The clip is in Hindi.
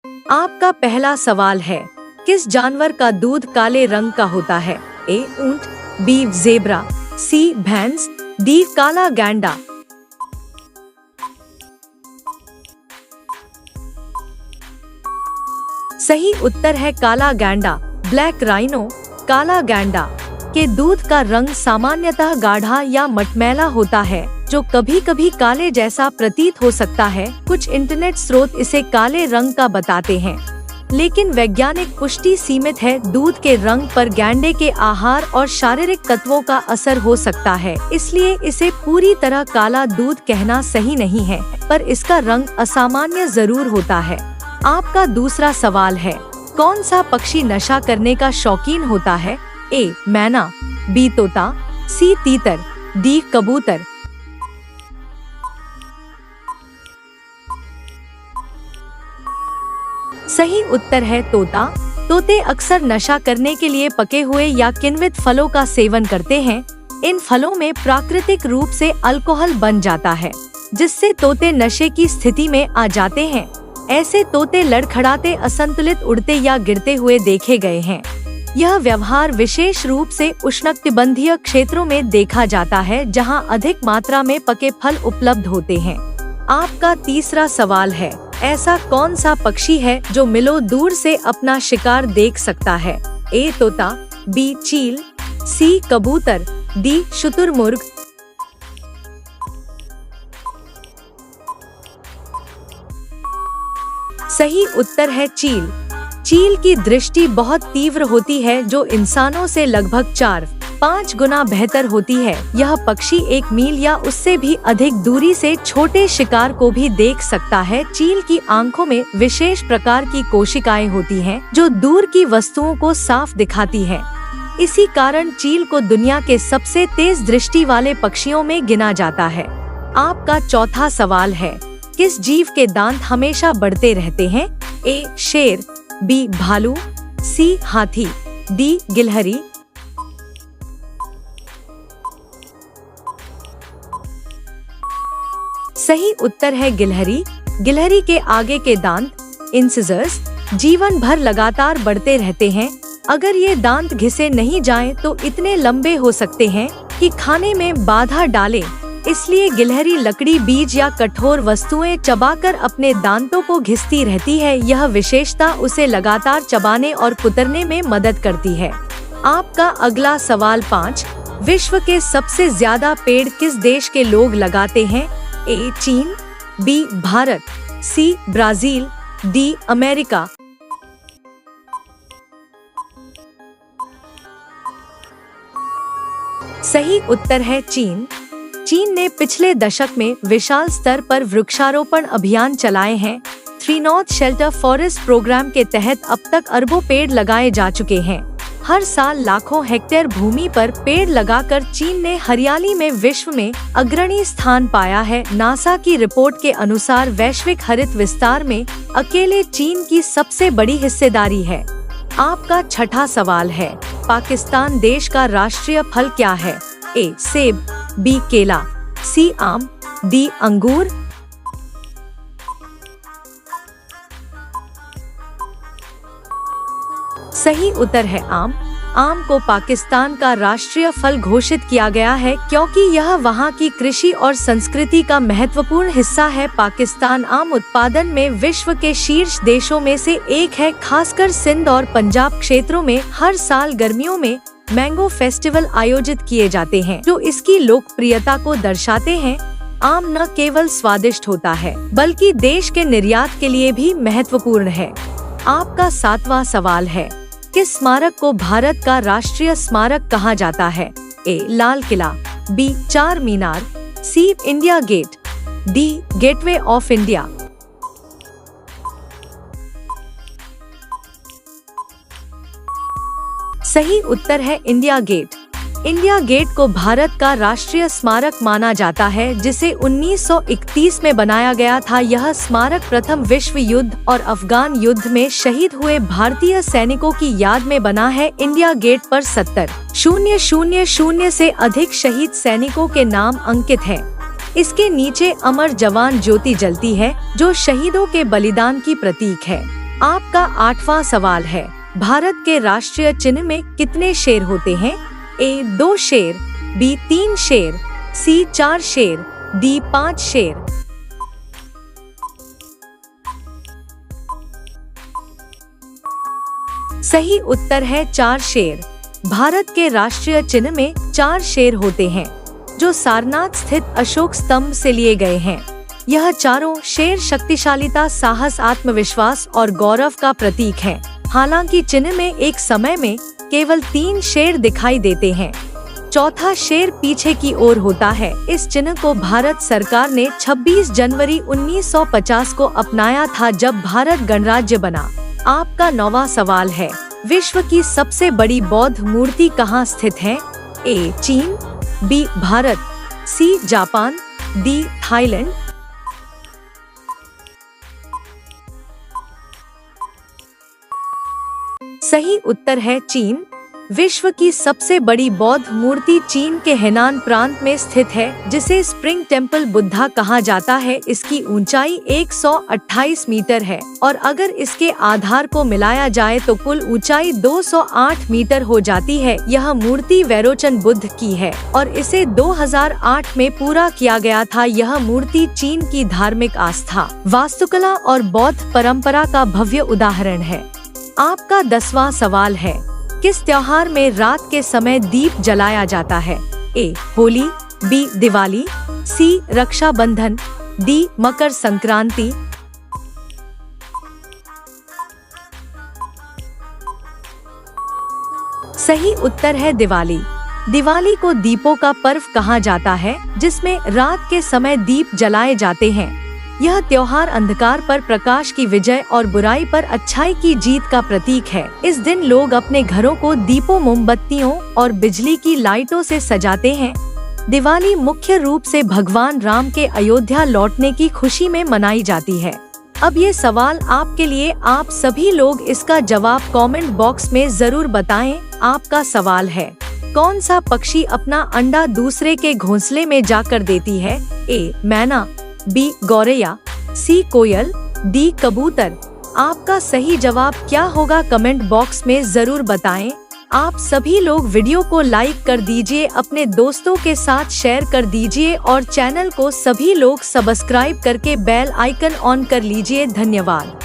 आपका पहला सवाल है, किस जानवर का दूध काले रंग का होता है? ए ऊंट, बी ज़ेब्रा, सी भैंस, डी काला गैंडा। सही उत्तर है काला गैंडा, ब्लैक राइनो। काला गैंडा के दूध का रंग सामान्यतः गाढ़ा या मटमैला होता है, जो कभी कभी काले जैसा प्रतीत हो सकता है। कुछ इंटरनेट स्रोत इसे काले रंग का बताते हैं, लेकिन वैज्ञानिक पुष्टि सीमित है। दूध के रंग पर गैंडे के आहार और शारीरिक तत्वों का असर हो सकता है, इसलिए इसे पूरी तरह काला दूध कहना सही नहीं है, पर इसका रंग असामान्य जरूर होता है। आपका दूसरा सवाल है, कौन सा पक्षी नशा करने का शौकीन होता है? ए मैना, बी तोता, सी तीतर, डी कबूतर। सही उत्तर है तोता। तोते अक्सर नशा करने के लिए पके हुए या किण्वित फलों का सेवन करते हैं। इन फलों में प्राकृतिक रूप से अल्कोहल बन जाता है, जिससे तोते नशे की स्थिति में आ जाते हैं। ऐसे तोते लड़खड़ाते, असंतुलित उड़ते या गिरते हुए देखे गए हैं। यह व्यवहार विशेष रूप से उष्णकटिबंधीय क्षेत्रों में देखा जाता है, जहां अधिक मात्रा में पके फल उपलब्ध होते हैं। आपका तीसरा सवाल है, ऐसा कौन सा पक्षी है जो मीलों दूर से अपना शिकार देख सकता है? ए तोता, बी चील, सी कबूतर, डी शुतुरमुर्ग। सही उत्तर है चील। चील की दृष्टि बहुत तीव्र होती है, जो इंसानों से लगभग 4-5 गुना बेहतर होती है। यह पक्षी 1 मील या उससे भी अधिक दूरी से छोटे शिकार को भी देख सकता है। चील की आंखों में विशेष प्रकार की कोशिकाएं होती हैं, जो दूर की वस्तुओं को साफ दिखाती है। इसी कारण चील को दुनिया के सबसे तेज दृष्टि वाले पक्षियों में गिना जाता है। आपका चौथा सवाल है, किस जीव के दांत हमेशा बढ़ते रहते हैं? ए शेर, बी भालू, सी हाथी, डी गिलहरी। सही उत्तर है गिलहरी। गिलहरी के आगे के दांत इंसिजर्स जीवन भर लगातार बढ़ते रहते हैं। अगर ये दांत घिसे नहीं जाएं, तो इतने लंबे हो सकते हैं कि खाने में बाधा डालें। इसलिए गिलहरी लकड़ी, बीज या कठोर वस्तुएं चबाकर अपने दांतों को घिसती रहती है। यह विशेषता उसे लगातार चबाने और कुतरने में मदद करती है। आपका अगला सवाल 5, विश्व के सबसे ज्यादा पेड़ किस देश के लोग लगाते हैं? ए चीन, B Bharat, C Brazil, D America. सही उत्तर है चीन। चीन ने पिछले दशक में विशाल स्तर पर वृक्षारोपण अभियान चलाए हैं। 3 नॉर्थ शेल्टर फॉरेस्ट प्रोग्राम के तहत अब तक अरबों पेड़ लगाए जा चुके हैं। हर साल लाखों हेक्टेयर भूमि पर पेड़ लगाकर चीन ने हरियाली में विश्व में अग्रणी स्थान पाया है। नासा की रिपोर्ट के अनुसार वैश्विक हरित विस्तार में अकेले चीन की सबसे बड़ी हिस्सेदारी है। आपका छठा सवाल है, पाकिस्तान देश का राष्ट्रीय फल क्या है? ए सेब, बी केला, सी आम, डी अंगूर। सही उत्तर है आम। आम को पाकिस्तान का राष्ट्रीय फल घोषित किया गया है, क्योंकि यह वहां की कृषि और संस्कृति का महत्वपूर्ण हिस्सा है। पाकिस्तान आम उत्पादन में विश्व के शीर्ष देशों में से एक है। खासकर सिंध और पंजाब क्षेत्रों में हर साल गर्मियों में मैंगो फेस्टिवल आयोजित किए जाते हैं, जो इसकी लोकप्रियता को दर्शाते हैं। आम न केवल स्वादिष्ट होता है, बल्कि देश के निर्यात के लिए भी महत्वपूर्ण है। आपका 7वां सवाल है, किस स्मारक को भारत का राष्ट्रीय स्मारक कहा जाता है? ए लाल Qila, B Charminar, C India Gate, D Gateway of India. सही उत्तर है इंडिया गेट। इंडिया गेट को भारत का राष्ट्रीय स्मारक माना जाता है, जिसे 1931 में बनाया गया था। यह स्मारक प्रथम विश्व युद्ध और अफगान युद्ध में शहीद हुए भारतीय सैनिकों की याद में बना है। इंडिया गेट पर 70,000 से अधिक शहीद सैनिकों के नाम अंकित हैं। इसके नीचे अमर जवान ज्योति जलती है, जो शहीदों के बलिदान की प्रतीक है। आपका 8वां सवाल है, भारत के राष्ट्रीय चिन्ह में कितने शेर होते हैं? ए 2 शेर, बी 3 शेर, सी 4 शेर, डी 5 शेर। सही उत्तर है 4 शेर। भारत के राष्ट्रीय चिन्ह में 4 शेर होते हैं, जो सारनाथ स्थित अशोक स्तंभ से लिए गए हैं। यह चारों शेर शक्तिशालीता, साहस, आत्मविश्वास और गौरव का प्रतीक हैं। हालांकि चिन्ह में एक समय में केवल 3 शेर दिखाई देते हैं। चौथा शेर पीछे की ओर होता है। इस चिन्ह को भारत सरकार ने 26 जनवरी 1950 को अपनाया था, जब भारत गणराज्य बना। आपका 9वां सवाल है, विश्व की सबसे बड़ी बौद्ध मूर्ति कहाँ स्थित है? ए चीन, B Bharat, C Japan, D Thailand. सही उत्तर है चीन। विश्व की सबसे बड़ी बौद्ध मूर्ति चीन के हेनान प्रांत में स्थित है, जिसे स्प्रिंग टेम्पल बुद्धा कहा जाता है। इसकी ऊंचाई 128 मीटर है और अगर इसके आधार को मिलाया जाए तो कुल ऊंचाई 208 मीटर हो जाती है। यह मूर्ति वैरोचन बुद्ध की है और इसे 2008 में पूरा किया गया था। यह मूर्ति चीन की धार्मिक आस्था, वास्तुकला और बौद्ध परंपरा का भव्य उदाहरण है। आपका 10वां सवाल है, किस त्योहार में रात के समय दीप जलाया जाता है? ए होली, बी दिवाली, सी रक्षाबंधन, डी मकर संक्रांति। सही उत्तर है दिवाली। दिवाली को दीपों का पर्व कहा जाता है, जिसमें रात के समय दीप जलाए जाते हैं। यह त्योहार अंधकार पर प्रकाश की विजय और बुराई पर अच्छाई की जीत का प्रतीक है। इस दिन लोग अपने घरों को दीपों, मोमबत्तियों और बिजली की लाइटों से सजाते हैं। दिवाली मुख्य रूप से भगवान राम के अयोध्या लौटने की खुशी में मनाई जाती है। अब ये सवाल आपके लिए, आप सभी लोग इसका जवाब कमेंट बॉक्स में जरूर बताएं। आपका सवाल है, कौन सा पक्षी अपना अंडा दूसरे के घोंसले में जाकर देती है? ए मैना, बी गौरैया, सी कोयल, डी कबूतर। आपका सही जवाब क्या होगा कमेंट बॉक्स में जरूर बताएं। आप सभी लोग वीडियो को लाइक कर दीजिए, अपने दोस्तों के साथ शेयर कर दीजिए और चैनल को सभी लोग सब्सक्राइब करके बेल आइकन ऑन कर लीजिए। धन्यवाद।